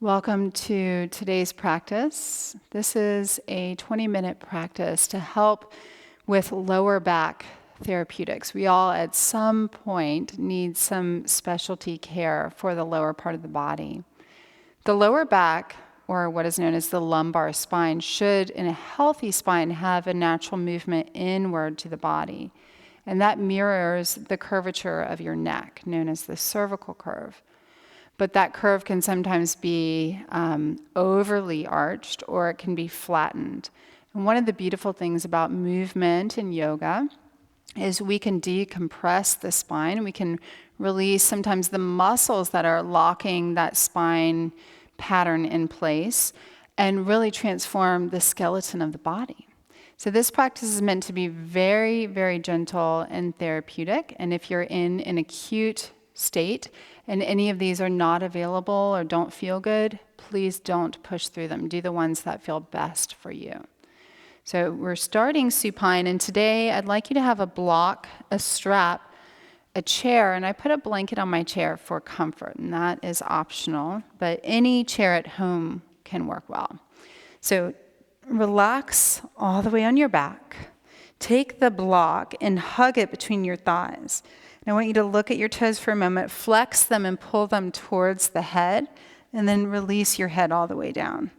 Welcome to today's practice. This is a 20-minute practice to help with lower back therapeutics. We all at some point need some specialty care for the lower part of the body. The lower back, or what is known as the lumbar spine, should, in a healthy spine, have a natural movement inward to the body. And that mirrors the curvature of your neck, known as the cervical curve. But that curve can sometimes be overly arched, or it can be flattened. And one of the beautiful things about movement in yoga is we can decompress the spine. We can release sometimes the muscles that are locking that spine pattern in place and really transform the skeleton of the body. So this practice is meant to be very, very gentle and therapeutic. And if you're in an acute state and any of these are not available or don't feel good, please don't push through them. Do the ones that feel best for you. So we're starting supine, and today I'd like you to have a block, a strap, a chair, and I put a blanket on my chair for comfort, and that is optional, but any chair at home can work well. So relax all the way on your back. Take the block and hug it between your thighs. And I want you to look at your toes for a moment, flex them and pull them towards the head, and then release your head all the way down.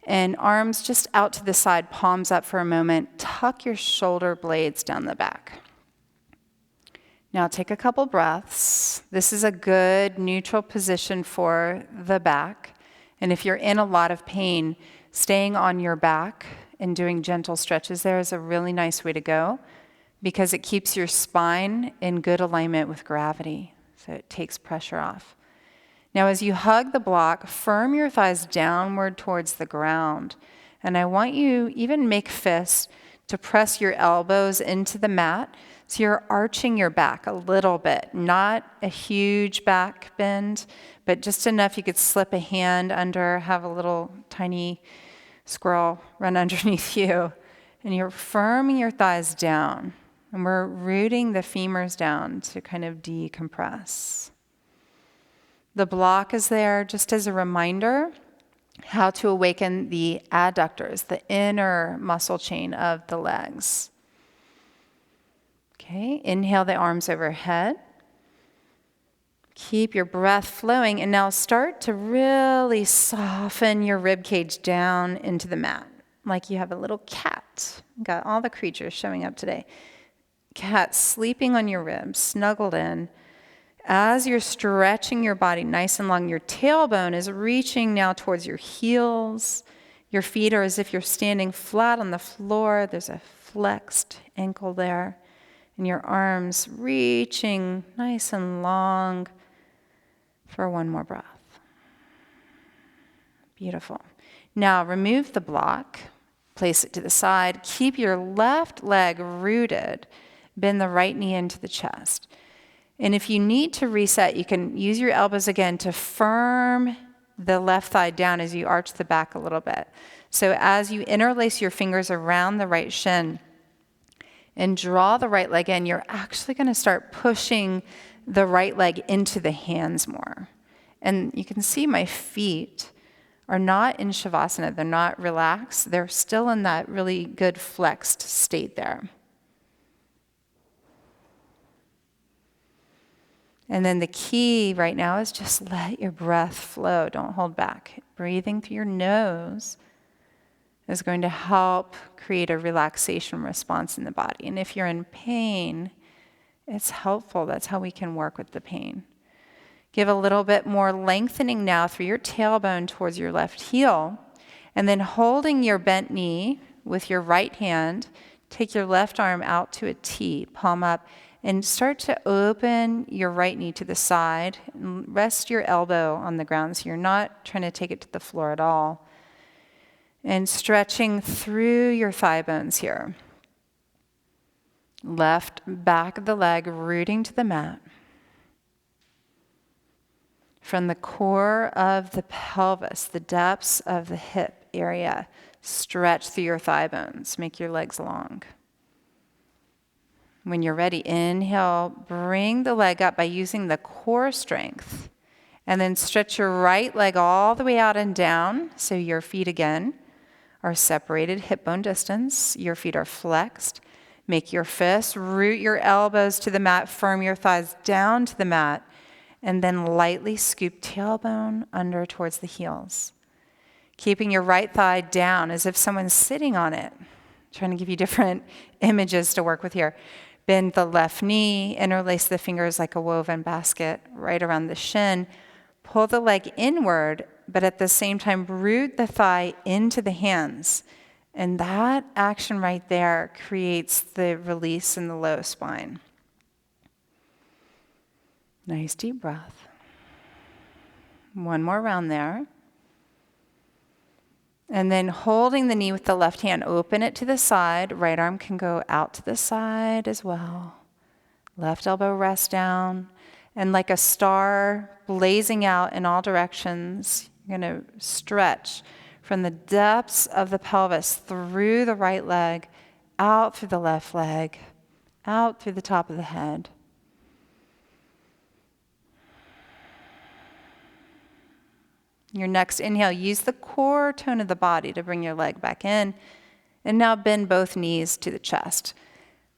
And arms just out to the side, palms up for a moment. Tuck your shoulder blades down the back. Now take a couple breaths. This is a good neutral position for the back. And if you're in a lot of pain, staying on your back and doing gentle stretches there is a really nice way to go, because it keeps your spine in good alignment with gravity, so it takes pressure off. Now as you hug the block, firm your thighs downward towards the ground, and I want you, even make fists, to press your elbows into the mat, so you're arching your back a little bit, not a huge back bend, but just enough you could slip a hand under, have a little tiny squirrel run underneath you, and you're firming your thighs down. And we're rooting the femurs down to kind of decompress. The block is there just as a reminder how to awaken the adductors, the inner muscle chain of the legs. Okay, inhale the arms overhead. Keep your breath flowing, and now start to really soften your rib cage down into the mat, like you have a little cat. Got all the creatures showing up today. Cat sleeping on your ribs, snuggled in. As you're stretching your body nice and long, your tailbone is reaching now towards your heels. Your feet are as if you're standing flat on the floor. There's a flexed ankle there. And your arms reaching nice and long for one more breath. Beautiful. Now remove the block, place it to the side. Keep your left leg rooted. Bend the right knee into the chest. And if you need to reset, you can use your elbows again to firm the left thigh down as you arch the back a little bit. So as you interlace your fingers around the right shin and draw the right leg in, you're actually going to start pushing the right leg into the hands more. And you can see my feet are not in Shavasana. They're not relaxed. They're still in that really good flexed state there. And then the key right now is just let your breath flow. Don't hold back. Breathing through your nose is going to help create a relaxation response in the body. And if you're in pain, it's helpful. That's how we can work with the pain. Give a little bit more lengthening now through your tailbone towards your left heel. And then holding your bent knee with your right hand, take your left arm out to a T, palm up, and start to open your right knee to the side. And rest your elbow on the ground so you're not trying to take it to the floor at all. And stretching through your thigh bones here. Left back of the leg rooting to the mat. From the core of the pelvis, the depths of the hip area, stretch through your thigh bones. Make your legs long. When you're ready, inhale, bring the leg up by using the core strength And then stretch your right leg all the way out and down. So your feet again are separated hip bone distance. Your feet are flexed. Make your fists, root your elbows to the mat, firm your thighs down to the mat, and then lightly scoop tailbone under towards the heels. Keeping your right thigh down as if someone's sitting on it. Trying to give you different images to work with here. Bend the left knee, interlace the fingers like a woven basket right around the shin. Pull the leg inward, but at the same time, root the thigh into the hands. And that action right there creates the release in the low spine. Nice deep breath. One more round there. And then holding the knee with the left hand, open it to the side. Right arm can go out to the side as well. Left elbow rests down. And like a star blazing out in all directions, you're going to stretch from the depths of the pelvis through the right leg, out through the left leg, out through the top of the head. Your next inhale, use the core tone of the body to bring your leg back in. And now bend both knees to the chest.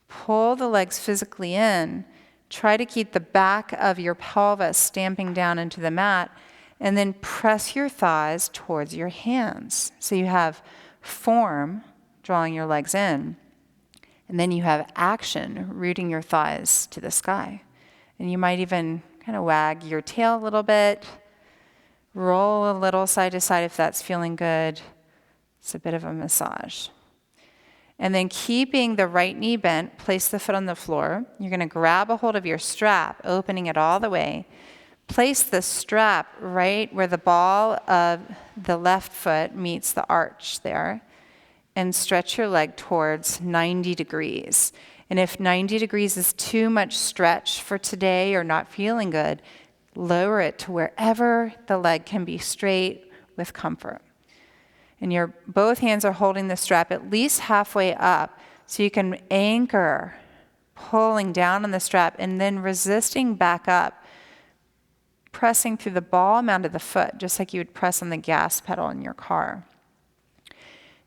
Pull the legs physically in. Try to keep the back of your pelvis stamping down into the mat. And then press your thighs towards your hands. So you have form, drawing your legs in. And then you have action, rooting your thighs to the sky. And you might even kind of wag your tail a little bit. Roll a little side to side if that's feeling good. It's a bit of a massage. And then keeping the right knee bent, place the foot on the floor. You're going to grab a hold of your strap, opening it all the way. Place the strap right where the ball of the left foot meets the arch there. And stretch your leg towards 90 degrees. And if 90 degrees is too much stretch for today or not feeling good, lower it to wherever the leg can be straight with comfort. And your both hands are holding the strap at least halfway up so you can anchor, pulling down on the strap and then resisting back up, pressing through the ball mount of the foot, just like you would press on the gas pedal in your car.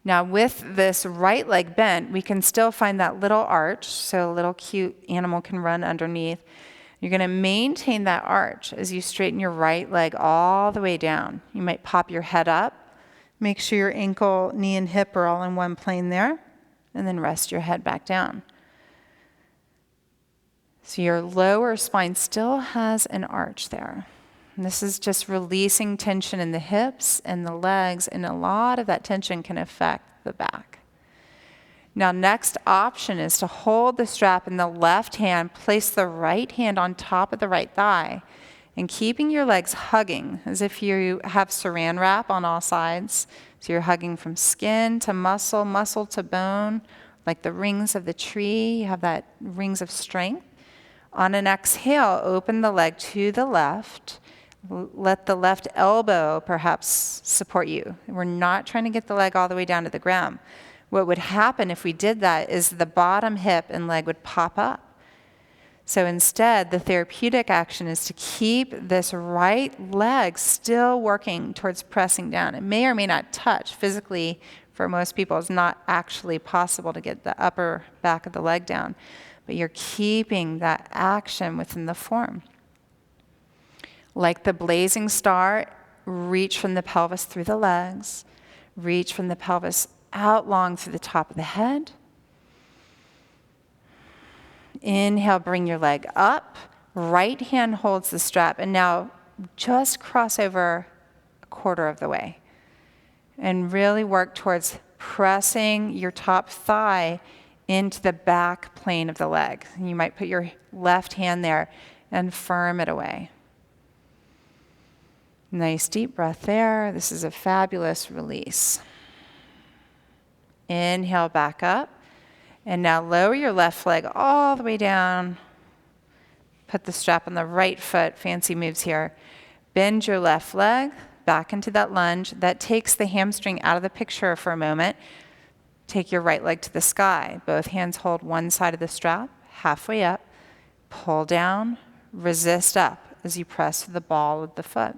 Now with this right leg bent, we can still find that little arch, so a little cute animal can run underneath. You're going to maintain that arch as you straighten your right leg all the way down. You might pop your head up. Make sure your ankle, knee, and hip are all in one plane there. And then rest your head back down. So your lower spine still has an arch there. And this is just releasing tension in the hips and the legs, and a lot of that tension can affect the back. Now, next option is to hold the strap in the left hand, place the right hand on top of the right thigh, and keeping your legs hugging as if you have saran wrap on all sides. So you're hugging from skin to muscle, muscle to bone, like the rings of the tree. You have that rings of strength. On an exhale, open the leg to the left. Let the left elbow perhaps support you. We're not trying to get the leg all the way down to the ground. What would happen if we did that is the bottom hip and leg would pop up. So instead, the therapeutic action is to keep this right leg still working towards pressing down. It may or may not touch physically. For most people, it's not actually possible to get the upper back of the leg down. But you're keeping that action within the form. Like the blazing star, reach from the pelvis through the legs. Reach from the pelvis out long through the top of the head. Inhale, bring your leg up. Right hand holds the strap. And now just cross over a quarter of the way. And really work towards pressing your top thigh into the back plane of the leg. You might put your left hand there and firm it away. Nice deep breath there. This is a fabulous release. Inhale back up. And now lower your left leg all the way down. Put the strap on the right foot. Fancy moves here. Bend your left leg back into that lunge. That takes the hamstring out of the picture for a moment. Take your right leg to the sky. Both hands hold one side of the strap, halfway up. Pull down, resist up, as you press to the ball of the foot.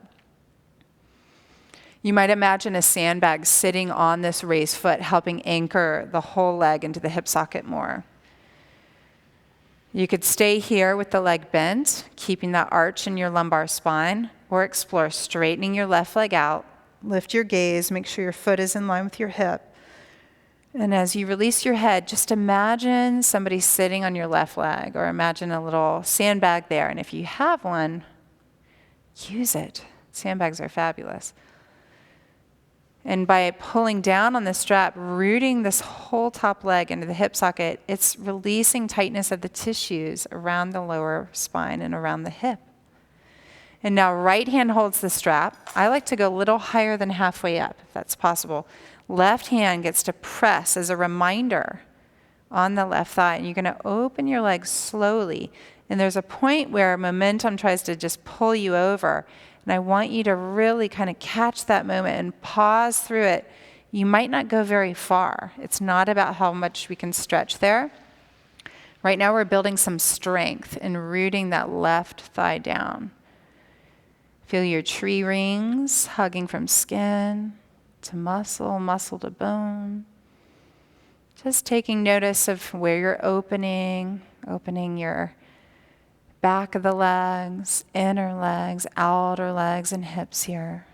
You might imagine a sandbag sitting on this raised foot, helping anchor the whole leg into the hip socket more. You could stay here with the leg bent, keeping that arch in your lumbar spine, or explore straightening your left leg out. Lift your gaze, make sure your foot is in line with your hip. And as you release your head, just imagine somebody sitting on your left leg, or imagine a little sandbag there. And if you have one, use it. Sandbags are fabulous. And by pulling down on the strap, rooting this whole top leg into the hip socket, it's releasing tightness of the tissues around the lower spine and around the hip. And now right hand holds the strap. I like to go a little higher than halfway up, if that's possible. Left hand gets to press as a reminder on the left thigh. And you're going to open your leg slowly. And there's a point where momentum tries to just pull you over. And I want you to really kind of catch that moment and pause through it. You might not go very far. It's not about how much we can stretch there. Right now we're building some strength and rooting that left thigh down. Feel your tree rings hugging from skin to muscle, muscle to bone. Just taking notice of where you're opening your back of the legs, inner legs, outer legs, and hips here.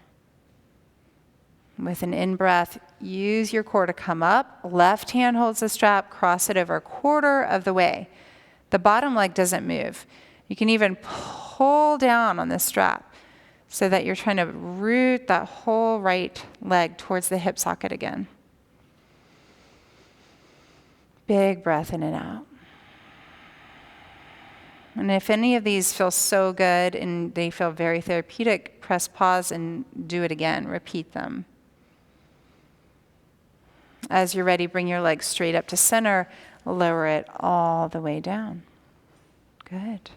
With an in-breath, use your core to come up. Left hand holds the strap, cross it over a quarter of the way. The bottom leg doesn't move. You can even pull down on the strap so that you're trying to root that whole right leg towards the hip socket again. Big breath in and out. And if any of these feel so good and they feel very therapeutic, press pause and do it again. Repeat them. As you're ready, bring your legs straight up to center. Lower it all the way down. Good.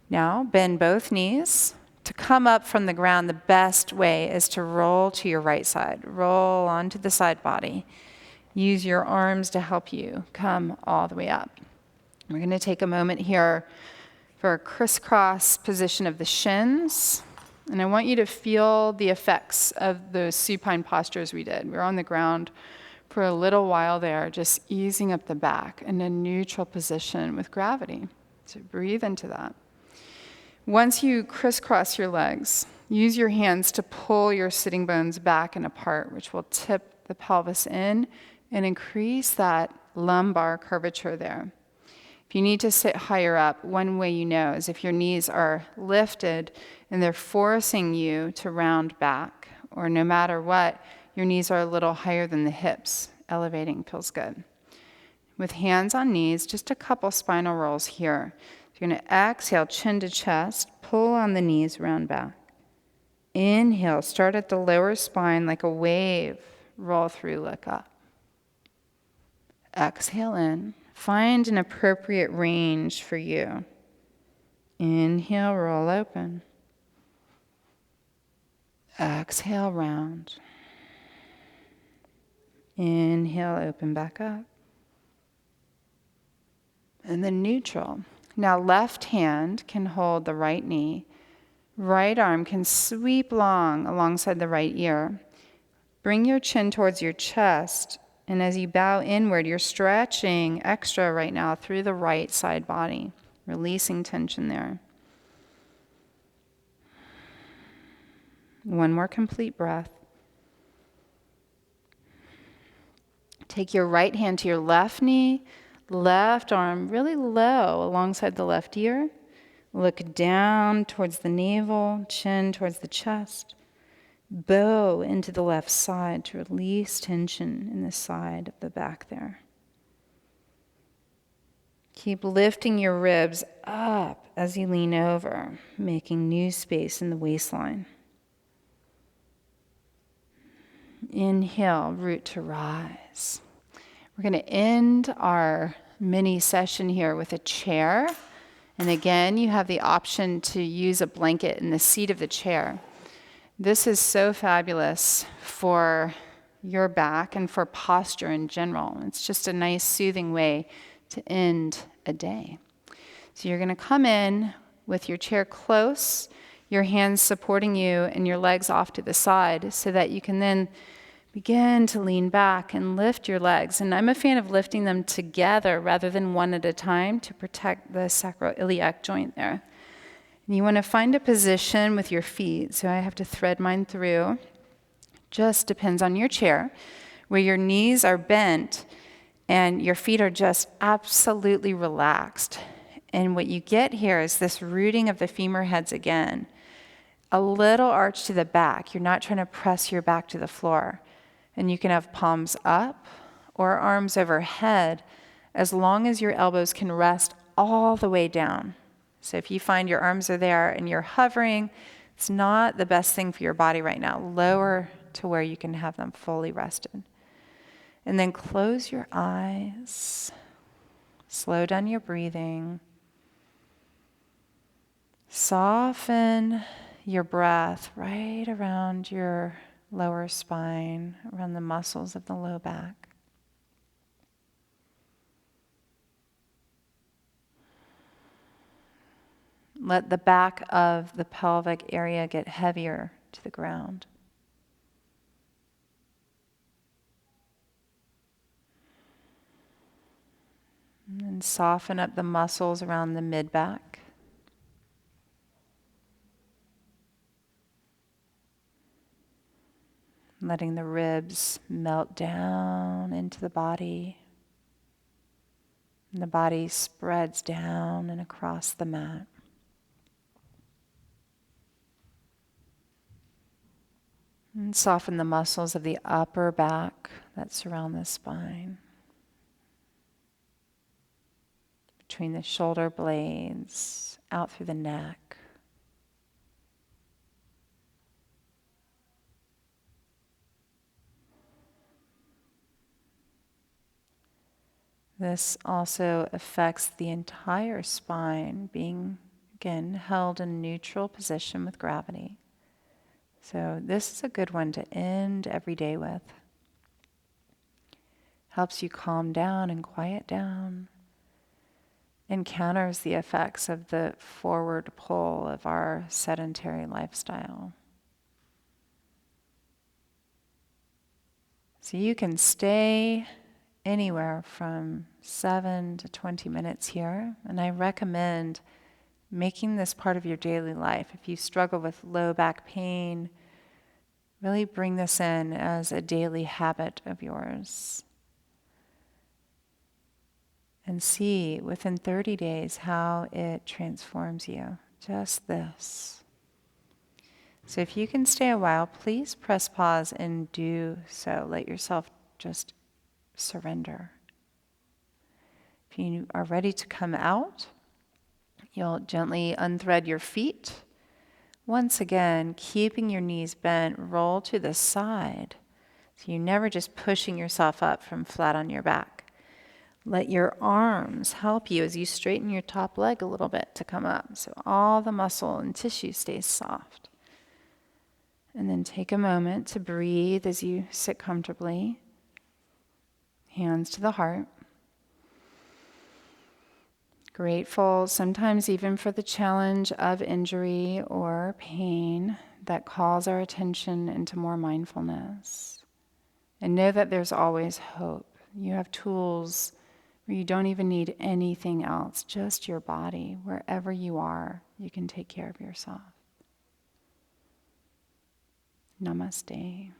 Now, bend both knees. To come up from the ground, the best way is to roll to your right side. Roll onto the side body. Use your arms to help you come all the way up. We're going to take a moment here for a crisscross position of the shins. And I want you to feel the effects of those supine postures we did. We were on the ground for a little while there, just easing up the back in a neutral position with gravity. So breathe into that. Once you crisscross your legs, use your hands to pull your sitting bones back and apart, which will tip the pelvis in and increase that lumbar curvature there. If you need to sit higher up, one way you know is if your knees are lifted and they're forcing you to round back, or no matter what, your knees are a little higher than the hips. Elevating feels good. With hands on knees, just a couple spinal rolls here. You're going to exhale, chin to chest, pull on the knees, round back. Inhale, start at the lower spine like a wave, roll through, look up. Exhale in. Find an appropriate range for you. Inhale, roll open. Exhale, round. Inhale, open back up. And then neutral. Now left hand can hold the right knee. Right arm can sweep long alongside the right ear. Bring your chin towards your chest. And as you bow inward, you're stretching extra right now through the right side body, releasing tension there. One more complete breath. Take your right hand to your left knee, left arm really low alongside the left ear. Look down towards the navel, chin towards the chest. Bow into the left side to release tension in the side of the back there. Keep lifting your ribs up as you lean over, making new space in the waistline. Inhale, root to rise. We're going to end our mini session here with a chair. And again, you have the option to use a blanket in the seat of the chair. This is so fabulous for your back and for posture in general. It's just a nice soothing way to end a day. So you're going to come in with your chair close, your hands supporting you and your legs off to the side so that you can then begin to lean back and lift your legs. And I'm a fan of lifting them together rather than one at a time to protect the sacroiliac joint there. And you want to find a position with your feet. So I have to thread mine through. Just depends on your chair, where your knees are bent and your feet are just absolutely relaxed. And what you get here is this rooting of the femur heads again. A little arch to the back. You're not trying to press your back to the floor. And you can have palms up or arms overhead as long as your elbows can rest all the way down. So if you find your arms are there and you're hovering, it's not the best thing for your body right now. Lower to where you can have them fully rested. And then close your eyes. Slow down your breathing. Soften your breath right around your lower spine, around the muscles of the low back. Let the back of the pelvic area get heavier to the ground. And then soften up the muscles around the mid-back. Letting the ribs melt down into the body. And the body spreads down and across the mat. And soften the muscles of the upper back that surround the spine. Between the shoulder blades, out through the neck. This also affects the entire spine, being, again, held in neutral position with gravity. So this is a good one to end every day with. Helps you calm down and quiet down, and counters the effects of the forward pull of our sedentary lifestyle. So you can stay anywhere from 7 to 20 minutes here, and I recommend making this part of your daily life. If you struggle with low back pain, really bring this in as a daily habit of yours. And see within 30 days how it transforms you. Just this. So if you can stay a while, please press pause and do so. Let yourself just surrender. If you are ready to come out, you'll gently unthread your feet. Once again, keeping your knees bent, roll to the side. So you're never just pushing yourself up from flat on your back. Let your arms help you as you straighten your top leg a little bit to come up. So all the muscle and tissue stays soft. And then take a moment to breathe as you sit comfortably. Hands to the heart. Grateful, sometimes even for the challenge of injury or pain that calls our attention into more mindfulness. And know that there's always hope. You have tools where you don't even need anything else, just your body. Wherever you are, you can take care of yourself. Namaste.